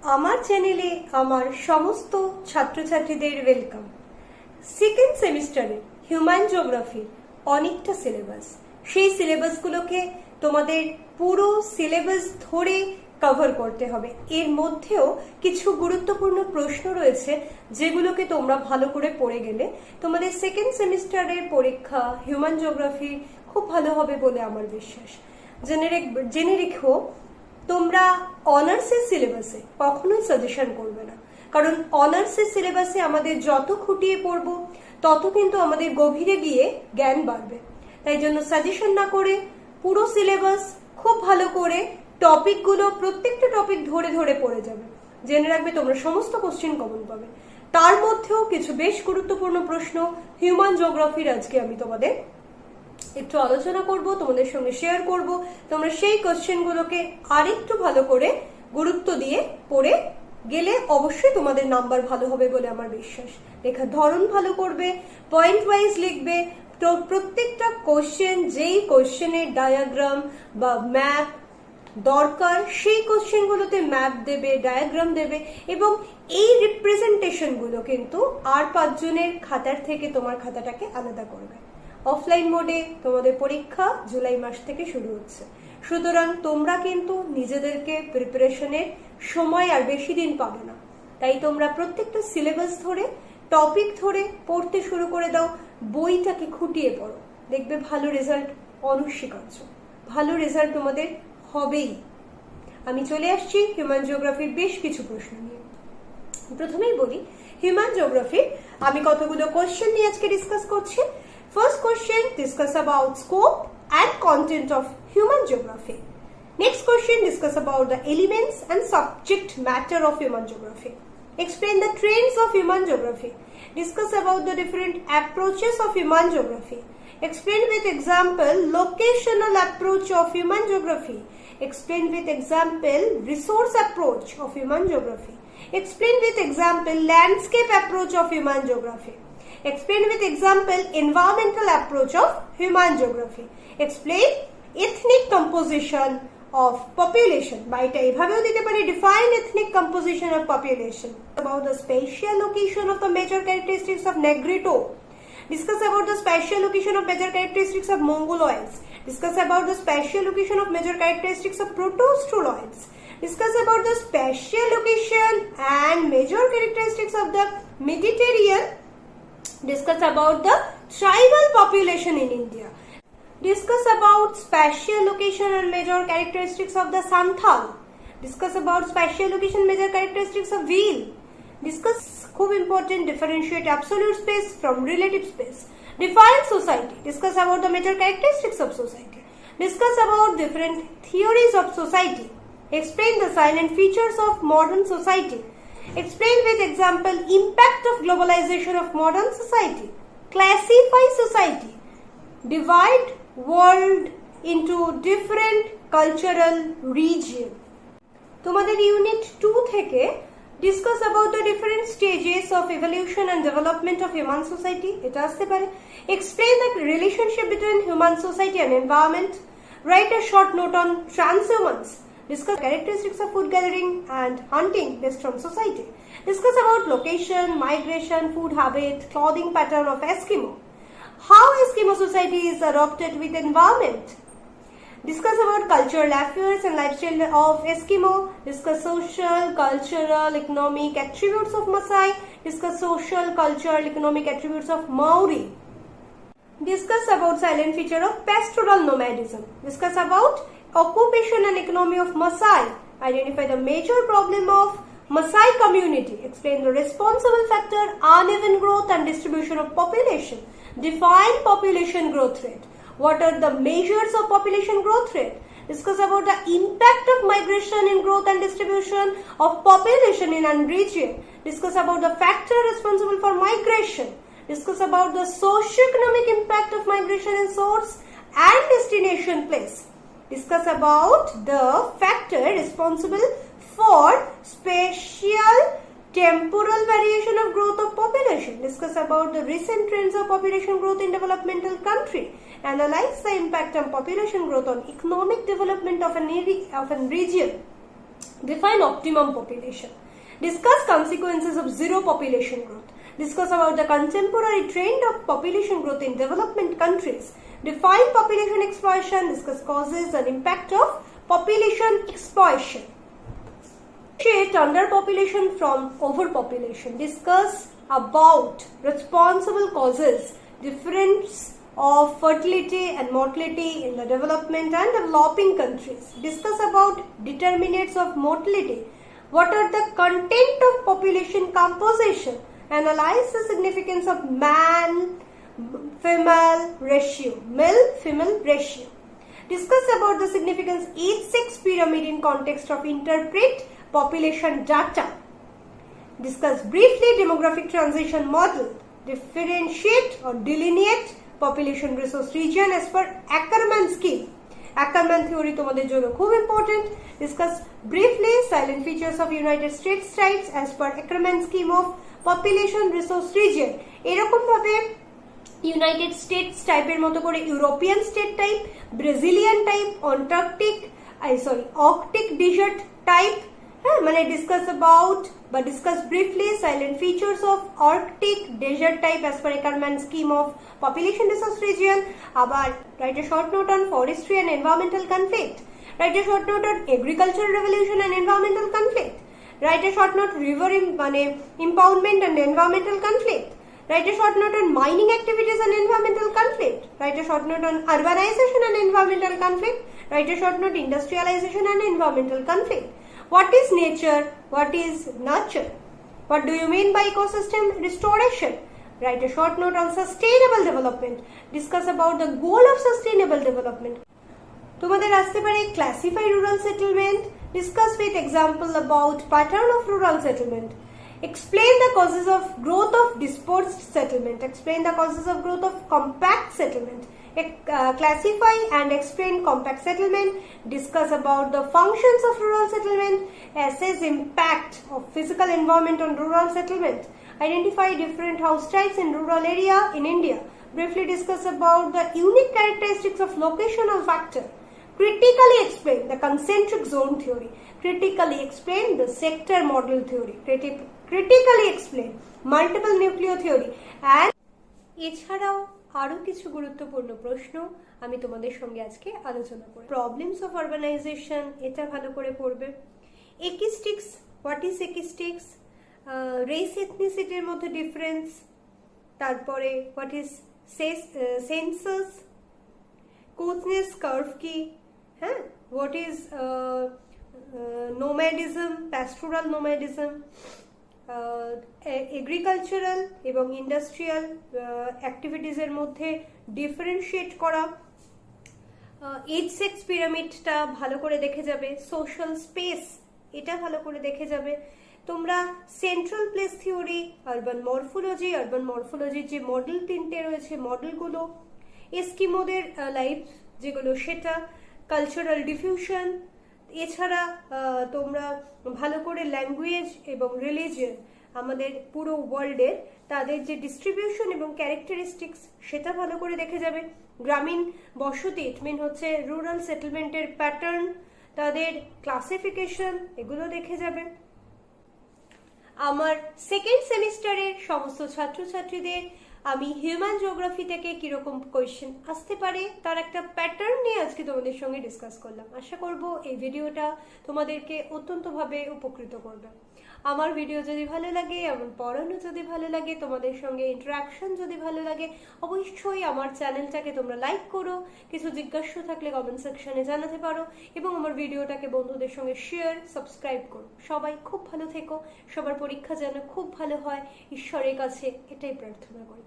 আমার চ্যানেলে আমার সমস্ত ছাত্রছাত্রীদের ওয়েলকাম। সেকেন্ড সেমিস্টারে হিউম্যান জিওগ্রাফির অনেকটা সিলেবাস, সেই সিলেবাসগুলোকে তোমাদের পুরো সিলেবাস ধরে কভার করতে হবে। এর মধ্যেও কিছু গুরুত্বপূর্ণ প্রশ্ন রয়েছে যেগুলোকে তোমরা ভালো করে পড়ে গেলে তোমাদের সেকেন্ড সেমিস্টারের পরীক্ষা হিউম্যান জিওগ্রাফি খুব ভালো হবে বলে আমার বিশ্বাস। জেনে রেখো, তোমরা অনার্সের সিলেবাসে কখনোই সাজেশন করবে না, কারণ অনার্সের সিলেবাসে আমাদের যত খুঁটিয়ে পড়ব তত কিন্তু আমাদের গভীরে গিয়ে জ্ঞান বাড়বে। তাই জন্য সাজেশন না করে পুরো সিলেবাস খুব ভালো করে টপিকগুলো প্রত্যেকটা টপিক ধরে ধরে পড়ে যাবে। জেনে রাখবে তোমরা সমস্ত কোশ্চেন কমন পাবে। তার মধ্যেও কিছু বেশ গুরুত্বপূর্ণ প্রশ্ন হিউম্যান জিওগ্রাফির আজকে আমি তোমাদের একটু আলোচনা করব, তোমাদের সঙ্গে শেয়ার করব। তোমরা সেই কোশ্চেনগুলোকে আরেকটু ভালো করে গুরুত্ব দিয়ে পড়ে গেলে অবশ্যই তোমাদের নাম্বার ভালো হবে বলে আমার বিশ্বাস। লেখার ধরন ভালো করবে, পয়েন্ট ওয়াইজ লিখবে। তো প্রত্যেকটা কোশ্চেন, যেই কোশ্চেনের ডায়াগ্রাম বা ম্যাপ দরকার সেই কোশ্চেনগুলোতে ম্যাপ দেবে, ডায়াগ্রাম দেবে, এবং এই রিপ্রেজেন্টেশনগুলো কিন্তু আর 5 জনের খাতার থেকে তোমার খাতাটাকে আলাদা করবে। অফলাইন মোডে তোমাদের পরীক্ষা জুলাই মাস থেকে শুরু হচ্ছে, সুতরাং তোমরা কিন্তু নিজেদেরকে প্রিপারেশনের সময় আর বেশি দিন পাবে না। তাই তোমরা প্রত্যেকটা সিলেবাস ধরে টপিক ধরে পড়তে শুরু করে দাও, বইটাকে খুঁটিয়ে পড়ো, দেখবে ভালো রেজাল্ট অনস্বীকার্য, ভালো রেজাল্ট তোমাদের হবেই। আমি চলে আসছি হিউম্যান জিওগ্রাফির বেশ কিছু প্রশ্ন নিয়ে। প্রথমেই বলি, হিউম্যান জিওগ্রাফির আমি কতগুলো কোশ্চেন নিয়ে আজকে ডিসকাস করছি। First question, discuss about scope and content of human geography. Next question, discuss about the elements and subject matter of human geography. Explain the trends of human geography. Discuss about the different approaches of human geography. Explain with example locational approach of human geography. Explain with example resource approach of human geography. Explain with example landscape approach of human geography. Explain with example environmental approach of human geography. Explain ethnic composition of population. Baita ebhabeo dite pare, define ethnic composition of population. About the spatial location of the major characteristics of Negrito. Discuss about the spatial location of major characteristics of Mongoloids. Discuss about the spatial location of major characteristics of Protoaustraloids. Discuss about the spatial location and major characteristics of the Mediterranean. Discuss about the tribal population in India. Discuss about spatial location and major characteristics of the Santhal. Discuss about spatial location major characteristics of Veal. Discuss, खूब important, differentiate absolute space from relative space. Define society. Discuss about the major characteristics of society. Discuss about different theories of society. Explain the silent features of modern society. Explain with example impact of globalization of modern society. Classify society. Divide world into different cultural region. তোমাদের unit 2 থেকে discuss about the different stages of evolution and development of human society. এটা আসতে পারে। Explain the relationship between human society and environment. Write a short note on transhumance. Discuss characteristics of food gathering and hunting based on society. Discuss about location, migration, food habit, clothing pattern of Eskimo. How Eskimo society is adopted with environment. Discuss about cultural affairs and lifestyle of Eskimo. Discuss social, cultural, economic attributes of Maasai. Discuss social, cultural, economic attributes of Maori. Discuss about silent feature of pastoral nomadism. Discuss about occupation and economy of Maasai. Identify the major problem of Maasai community. Explain the responsible factor, uneven growth and distribution of population. Define population growth rate. What are the measures of population growth rate? Discuss about the impact of migration in growth and distribution of population in a region. Discuss about the factor responsible for migration. Discuss about the socio-economic impact of migration in source and destination place. Discuss about the factor responsible for spatial temporal variation of growth of population. Discuss about the recent trends of population growth in developmental country. Analyze the impact on population growth on economic development of an region. Define optimum population. Discuss consequences of zero population growth. Discuss about the contemporary trend of population growth in development countries. Define population exploitation. Discuss causes and impact of population exploitation. Differentiate underpopulation from overpopulation. Discuss about responsible causes, difference of fertility and mortality in the development and developing countries. Discuss about determinants of mortality. What are the content of population composition? Analyze the significance of man-female ratio, male-female ratio. Discuss about the significance age-sex pyramid in context of interpret population data. Discuss briefly demographic transition model. Differentiate or delineate population resource region as per Ackermann scheme. Ackermann theory তোমাদের জন্য খুব important. Discuss briefly silent features of United States types as per Ackermann scheme of population resource region. এরকম ভাবে United states টাইপের মতো করে European state type, Brazilian type, arctic desert type, মানে discuss briefly silent features of Arctic desert type as per Ackermann scheme of population resource region. আবার write a short note on forestry and environmental conflict. Write a short note on agricultural revolution and environmental conflict. Write a short note river impoundment and environmental conflict. Write a short note on mining activities and environmental conflict. Write a short note on urbanization and environmental conflict. Write a short note industrialization and environmental conflict. What is nature? What is nurture? What do you mean by ecosystem restoration? Write a short note on sustainable development. Discuss about the goal of sustainable development. তোমাদের আসতে পারে classify rural settlement. Discuss with example about pattern of rural settlement. Explain the causes of growth of dispersed settlement. Explain the causes of growth of compact settlement. Classify and explain compact settlement. Discuss about the functions of rural settlement. Assess impact of physical environment on rural settlement. Identify different house types in rural area in India. Briefly discuss about the unique characteristics of locational factor. Critically explain the concentric zone theory. Critically explain the sector model theory. Critically explain multiple nucleo theory. And এছাড়াও আরো কিছু গুরুত্বপূর্ণ প্রশ্ন আমি তোমাদের সঙ্গে আজকে আলোচনা করব। প্রবলেমস অফ আরবানাইজেশন, এটা ভালো করে পড়বে। একিস্টিক্স, হোয়াট ইজ একিস্টিক্স, রেস এথনিসিটির মধ্যে ডিফারেন্স, তারপরে হোয়াট ইজ সেন্সাস, কোচনেস কার্ভ কি, হ্যাঁ, হোয়াট ইজ নোম্যাডিজম, প্যাস্টোরাল নোম্যাডিজম, এগ্রিকালচারাল এবং ইন্ডাস্ট্রিয়াল অ্যাক্টিভিটিসের মধ্যে ডিফারেন্সিয়েট করা, এজ সেক্স পিরামিডটা ভালো করে দেখে যাবে, সোশ্যাল স্পেস এটা ভালো করে দেখে যাবে। তোমরা সেন্ট্রাল প্লেস থিওরি, আরবান মরফোলজির যে মডেল তিনটে রয়েছে মডেলগুলো, এস্কিমোদের লাইফ যেগুলো সেটা, কালচারাল ডিফিউশন, এছাড়া তোমরা ভালো করে ল্যাঙ্গুয়েজ এবং রিলিজিয়ন আমাদের পুরো ওয়ার্ল্ডের তাদের যে ডিস্ট্রিবিউশন এবং ক্যারেক্টারিস্টিক্স সেটা ভালো করে দেখে যাবে। গ্রামীণ বসতি ইট মিন হচ্ছে রুরাল সেটেলমেন্টের প্যাটার্ন, তাদের ক্লাসিফিকেশন, এগুলো দেখে যাবে। আমার সেকেন্ড সেমিস্টারের সমস্ত ছাত্রছাত্রীদের আমি হিউম্যান জিওগ্রাফি থেকে কিরকম কোয়েশ্চেন আসতে পারে তার একটা প্যাটার্ন নিয়ে আজকে তোমাদের সঙ্গে ডিসকাস করলাম। আশা করব এই ভিডিওটা তোমাদেরকে অত্যন্তভাবে উপকৃত করবে। আমার ভিডিও যদি ভালো লাগে, আমার পড়ানো যদি ভালো লাগে, তোমাদের সঙ্গে ইন্টারাকশন যদি ভালো লাগে, অবশ্যই আমার চ্যানেলটাকে তোমরা লাইক করো, কিছু জিজ্ঞাসা থাকলে কমেন্ট সেকশনে জানাতে পারো এবং আমার ভিডিওটাকে বন্ধুদের সঙ্গে শেয়ার, সাবস্ক্রাইব করো। সবাই খুব ভালো থেকো, সবার পরীক্ষা যেন খুব ভালো হয়, ঈশ্বরের কাছে এটাই প্রার্থনা করি।